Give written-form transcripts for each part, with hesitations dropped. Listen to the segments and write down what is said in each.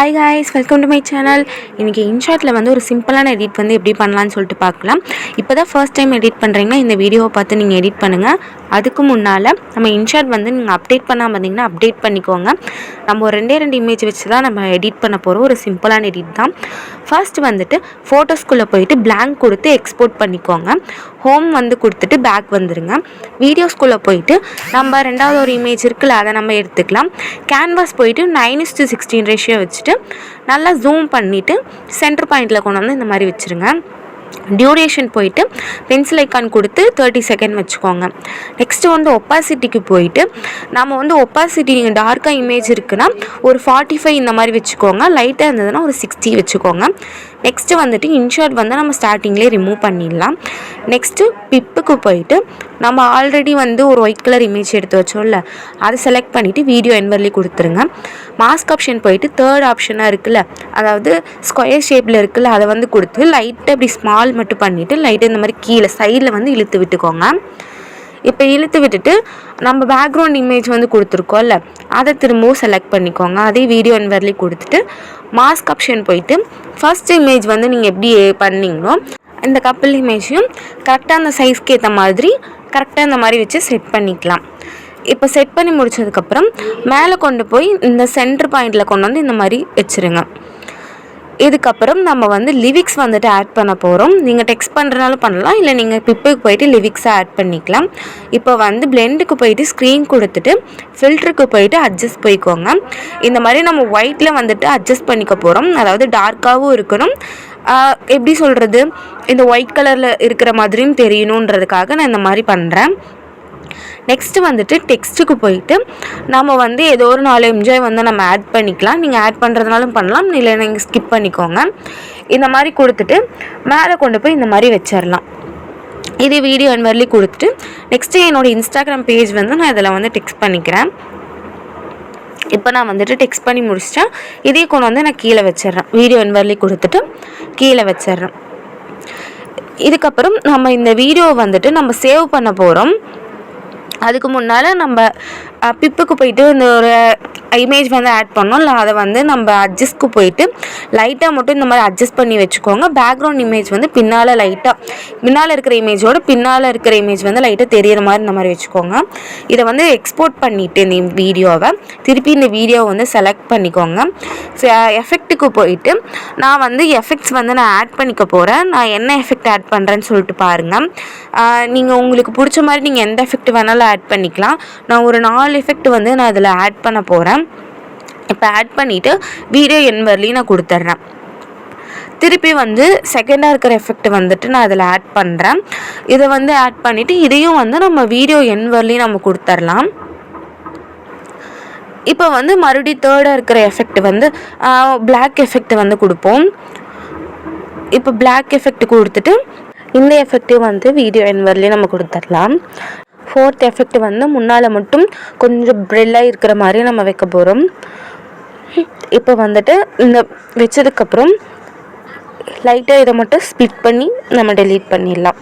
Hi guys, welcome to my channel. இன்றைக்கி இன்ஷாட்டில் வந்து ஒரு சிம்பிளான எடிட் வந்து எப்படி பண்ணலான்னு சொல்லிட்டு பார்க்கலாம். இப்போ தான் ஃபர்ஸ்ட் டைம் எடிட் பண்ணுறீங்கன்னா இந்த வீடியோவை பார்த்து நீங்கள் எடிட் பண்ணுங்கள். அதுக்கு முன்னால் நம்ம இன்ஷாட் வந்து நீங்கள் அப்டேட் பண்ணாமல் இருந்தீங்கன்னா அப்டேட் பண்ணிக்கோங்க. நம்ம ஒரு ரெண்டு இமேஜ் வச்சு தான் நம்ம எடிட் பண்ண போகிறோம். ஒரு சிம்பிளான எடிட் தான். ஃபர்ஸ்ட் வந்துட்டு ஃபோட்டோஸ்குள்ளே போயிட்டு blank கொடுத்து எக்ஸ்போர்ட் பண்ணிக்கோங்க. ஹோம் வந்து கொடுத்துட்டு பேக் வந்துடுங்க. வீடியோஸ்குள்ளே போயிட்டு நம்ம ரெண்டாவது ஒரு இமேஜ் இருக்குல்ல, அதை நம்ம எடுத்துக்கலாம். கேன்வாஸ் போயிட்டு 9:16 ரேஷியோ வச்சுட்டு நல்லா ஜூம் பண்ணிவிட்டு சென்டர் பாயிண்டில் கொண்டு வந்து இந்த மாதிரி வச்சுருங்க. டியூரேஷன் போயிட்டு பென்சில் ஐக்கான் கொடுத்து 30 செகண்ட் வச்சுக்கோங்க. நெக்ஸ்ட்டு வந்து ஒப்பாசிட்டிக்கு போயிட்டு நம்ம வந்து ஒப்பாசிட்டி நீங்கள் டார்க்காக இமேஜ் இருக்குன்னா ஒரு 45 இந்த மாதிரி வச்சுக்கோங்க. லைட்டாக இருந்ததுன்னா ஒரு 60 வச்சுக்கோங்க. நெக்ஸ்ட்டு வந்துட்டு இன்ஷாட் வந்து நம்ம ஸ்டார்டிங்லேயே ரிமூவ் பண்ணிடலாம். நெக்ஸ்ட்டு பிப்புக்கு போயிட்டு நம்ம ஆல்ரெடி வந்து ஒரு ஒயிட் கலர் இமேஜ் எடுத்து வச்சோம்ல, அதை செலக்ட் பண்ணிவிட்டு வீடியோ என்வர்லி கொடுத்துருங்க. மாஸ்க் ஆப்ஷன் போயிட்டு தேர்ட் ஆப்ஷனாக இருக்குல்ல, அதாவது ஸ்கொயர் ஷேப்பில் இருக்குல்ல, அதை வந்து கொடுத்து லைட்டாக இப்படி ஸ்மால் மட்டும் பண்ணிவிட்டு லைட்டாக இந்த மாதிரி கீழே சைடில் வந்து இழுத்து விட்டுக்கோங்க. இப்போ இழுத்து விட்டுட்டு நம்ம பேக்ரவுண்ட் இமேஜ் வந்து கொடுத்துருக்கோம்ல, அதை திரும்பவும் செலக்ட் பண்ணிக்கோங்க. அதே வீடியோ என்வர்லி கொடுத்துட்டு மாஸ்க் ஆப்ஷன் போயிட்டு ஃபர்ஸ்ட் இமேஜ் வந்து நீங்கள் எப்படி பண்ணிங்களோ இந்த கப்பல் இமேஜையும் கரெக்டாக அந்த சைஸ்க்கு ஏற்ற மாதிரி கரெக்டாக இந்த மாதிரி வச்சு செட் பண்ணிக்கலாம். இப்போ செட் பண்ணி முடித்ததுக்கப்புறம் மேலே கொண்டு போய் இந்த சென்டர் பாயிண்டில் கொண்டு வந்து இந்த மாதிரி வச்சுருங்க. இதுக்கப்புறம் நம்ம வந்து லிரிக்ஸ் வந்துட்டு ஆட் பண்ண போகிறோம். நீங்கள் டெக்ஸ்ட் பண்ணுறனாலும் பண்ணலாம், இல்லை நீங்கள் பிப்புக்கு போயிட்டு லிரிக்ஸை ஆட் பண்ணிக்கலாம். இப்போ வந்து பிளெண்டுக்கு போயிட்டு ஸ்க்ரீன் கொடுத்துட்டு ஃபில்டருக்கு போயிட்டு அட்ஜஸ்ட் போய்க்கோங்க. இந்த மாதிரி நம்ம ஒயிட்டில் வந்துட்டு அட்ஜஸ்ட் பண்ணிக்க போகிறோம். அதாவது டார்க்காகவும் இருக்கணும், எப்படி சொல்கிறது, இந்த ஒயிட் கலரில் இருக்கிற மாதிரியும் தெரியணுன்றதுக்காக நான் இந்த மாதிரி பண்ணுறேன். நெக்ஸ்ட்டு வந்துட்டு டெக்ஸ்ட்டுக்கு போயிட்டு நம்ம வந்து ஏதோ ஒரு 4 எம்ஜாய் வந்து நம்ம ஆட் பண்ணிக்கலாம். நீங்கள் ஆட் பண்ணுறதுனாலும் பண்ணலாம், இல்லை நீங்கள் ஸ்கிப் பண்ணிக்கோங்க. இந்த மாதிரி கொடுத்துட்டு மேலே கொண்டு போய் இந்த மாதிரி வச்சிடலாம். இதே வீடியோ என்வர்லி கொடுத்துட்டு நெக்ஸ்ட்டு என்னோடய இன்ஸ்டாகிராம் பேஜ் வந்து நான் இதில் வந்து டெக்ஸ்ட் பண்ணிக்கிறேன். இப்போ நான் வந்துட்டு டெக்ஸ்ட் பண்ணி முடிச்சிட்டேன். இதே கொண்டு வந்து நான் கீழே வச்சிட்றேன். வீடியோ என்வர்லி கொடுத்துட்டு கீழே வச்சிட்றேன். இதுக்கப்புறம் நம்ம இந்த வீடியோ வந்துட்டு நம்ம சேவ் பண்ண போகிறோம். அதுக்கு முன்னால் நம்ம பிப்புக்கு போயிட்டு இந்த ஒரு இமேஜ் வந்து ஆட் பண்ணோம் இல்லை, அதை வந்து நம்ம அட்ஜஸ்ட்க்கு போயிட்டு லைட்டாக மட்டும் இந்த மாதிரி அட்ஜஸ்ட் பண்ணி வச்சுக்கோங்க. பேக்ரவுண்ட் இமேஜ் வந்து பின்னால் இருக்கிற இமேஜோட பின்னால் இருக்கிற இமேஜ் வந்து லைட்டாக தெரியிற மாதிரி இந்த மாதிரி வச்சுக்கோங்க. இதை வந்து எக்ஸ்போர்ட் பண்ணிவிட்டு இந்த வீடியோவை திருப்பி இந்த வீடியோவை வந்து செலக்ட் பண்ணிக்கோங்க. எஃபெக்ட்டுக்கு போயிட்டு நான் வந்து எஃபெக்ட்ஸ் வந்து நான் ஆட் பண்ணிக்க போகிறேன். நான் என்ன எஃபெக்ட் ஆட் பண்ணுறேன்னு சொல்லிட்டு பாருங்கள். நீங்கள் உங்களுக்கு பிடிச்ச மாதிரி நீங்கள் எந்த எஃபெக்ட் வேணாலும் ஆட் பண்ணிக்கலாம். நான் ஒரு 4 எஃபெக்ட் வந்து நான் இதில் ஆட் பண்ண போகிறேன். இப்போ ஆட் பண்ணிவிட்டு வீடியோ என்வர்லி நான் கொடுத்துட்றேன். திருப்பி வந்து செகண்டாக இருக்கிற எஃபெக்ட் வந்துட்டு நான் அதில் ஆட் பண்ணுறேன். இதை வந்து ஆட் பண்ணிவிட்டு இதையும் வந்து நம்ம வீடியோ என்வர்லி நம்ம கொடுத்துடலாம். இப்போ வந்து மறுபடியும் தேர்டாக இருக்கிற எஃபெக்ட் வந்து பிளாக் எஃபெக்ட் வந்து கொடுப்போம். இப்போ பிளாக் எஃபெக்ட் கொடுத்துட்டு இந்த எஃபெக்டையும் வந்து வீடியோ என்வர்லி நம்ம கொடுத்துடலாம். ஃபோர்த் எஃபெக்ட் வந்து முன்னால் மட்டும் கொஞ்சம் ப்ரெல்லாக இருக்கிற மாதிரி நம்ம வைக்க போகிறோம். இப்போ வந்துட்டு இந்த வச்சதுக்கப்புறம் லைட்டாக இதை மட்டும் ஸ்ப்ளிட் பண்ணி நம்ம டெலீட் பண்ணிடலாம்.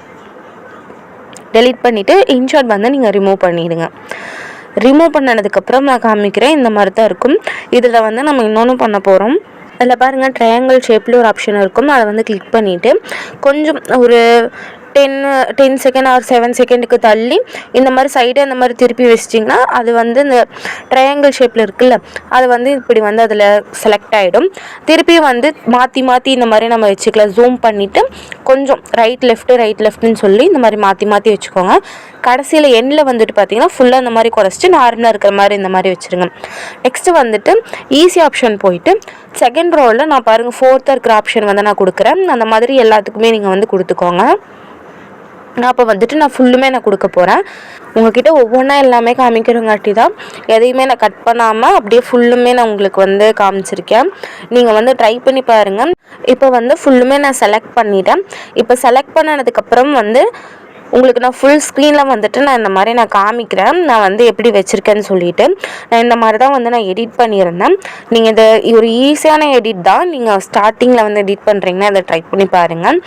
டெலீட் பண்ணிவிட்டு இன்ஷாட் வந்து நீங்கள் ரிமூவ் பண்ணிவிடுங்க. ரிமூவ் பண்ணதுக்கப்புறம் நான் காமிக்கிறேன். இந்த மாதிரி தான் இருக்கும். இதில் வந்து நம்ம இன்னொன்று பண்ண போகிறோம். அதில் பாருங்கள், ட்ரையாங்கிள் ஷேப்பில் ஒரு ஆப்ஷன் இருக்கும். அதை வந்து கிளிக் பண்ணிவிட்டு கொஞ்சம் ஒரு 10 செகண்ட் ஆர் 7 செகண்டுக்கு தள்ளி இந்த மாதிரி சைடாக இந்த மாதிரி திருப்பி வச்சிட்டிங்கன்னா அது வந்து இந்த ட்ரையாங்கிள் ஷேப்பில் இருக்குல்ல, அது வந்து இப்படி வந்து அதில் செலக்ட் ஆகிடும். திருப்பி வந்து மாற்றி இந்த மாதிரி நம்ம வச்சுக்கலாம். ஜூம் பண்ணிவிட்டு கொஞ்சம் ரைட் லெஃப்ட்டுன்னு சொல்லி இந்த மாதிரி மாற்றி வச்சுக்கோங்க. கடைசியில் எண்ணில் வந்துட்டு பார்த்தீங்கன்னா ஃபுல்லாக இந்த மாதிரி குறைச்சிட்டு நார்மலாக இருக்கிற மாதிரி இந்த மாதிரி வச்சுருங்க. நெக்ஸ்ட்டு வந்துட்டு ஈஸி ஆப்ஷன் போயிட்டு செகண்ட் ரோவில் நான் பாருங்கள் ஃபோர்த்தாக இருக்கிற ஆப்ஷன் வந்து நான் கொடுக்குறேன். அந்த மாதிரி எல்லாத்துக்குமே நீங்கள் வந்து கொடுத்துக்கோங்க. நான் அப்போ வந்துட்டு நான் ஃபுல்லுமே நான் கொடுக்க போகிறேன். உங்கள்கிட்ட ஒவ்வொன்றா எல்லாமே காமிக்கிறங்காட்டி தான் எதையுமே நான் கட் பண்ணாமல் அப்படியே ஃபுல்லுமே நான் உங்களுக்கு வந்து காமிச்சிருக்கேன். நீங்கள் வந்து ட்ரை பண்ணி பாருங்கள். இப்போ வந்து ஃபுல்லுமே நான் செலக்ட் பண்ணிட்டேன். இப்போ செலக்ட் பண்ணதுக்கப்புறம் வந்து உங்களுக்கு நான் ஃபுல் ஸ்க்ரீனில் வந்துட்டு நான் இந்த மாதிரி நான் காமிக்கிறேன். நான் வந்து எப்படி வச்சுருக்கேன்னு சொல்லிவிட்டு நான் இந்த மாதிரி தான் வந்து நான் எடிட் பண்ணியிருந்தேன். நீங்கள் இதை ஒரு ஈஸியான எடிட் தான். நீங்கள் ஸ்டார்டிங்கில் வந்து எடிட் பண்ணுறீங்கன்னா அதை ட்ரை பண்ணி பாருங்கள்.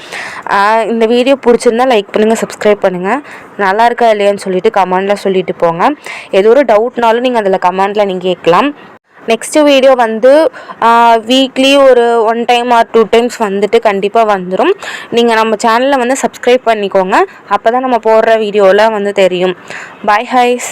இந்த வீடியோ பிடிச்சிருந்தா லைக் பண்ணுங்கள், சப்ஸ்கிரைப் பண்ணுங்கள். நல்லா இருக்கா இல்லையான்னு சொல்லிவிட்டு கமெண்டில் சொல்லிவிட்டு போங்க. ஏதோ ஒரு டவுட்னாலும் நீங்கள் அதில் கமெண்டில் நீங்கள் கேட்கலாம். நெக்ஸ்ட்டு வீடியோ வந்து வீக்லி ஒரு 1 டைம் ஆர் 2 டைம்ஸ் வந்துட்டு கண்டிப்பாக வந்துடும். நீங்கள் நம்ம சேனலில் வந்து சப்ஸ்கிரைப் பண்ணிக்கோங்க. அப்போ தான் நம்ம போடுற வீடியோலாம் வந்து தெரியும். பாய் ஹைஸ்.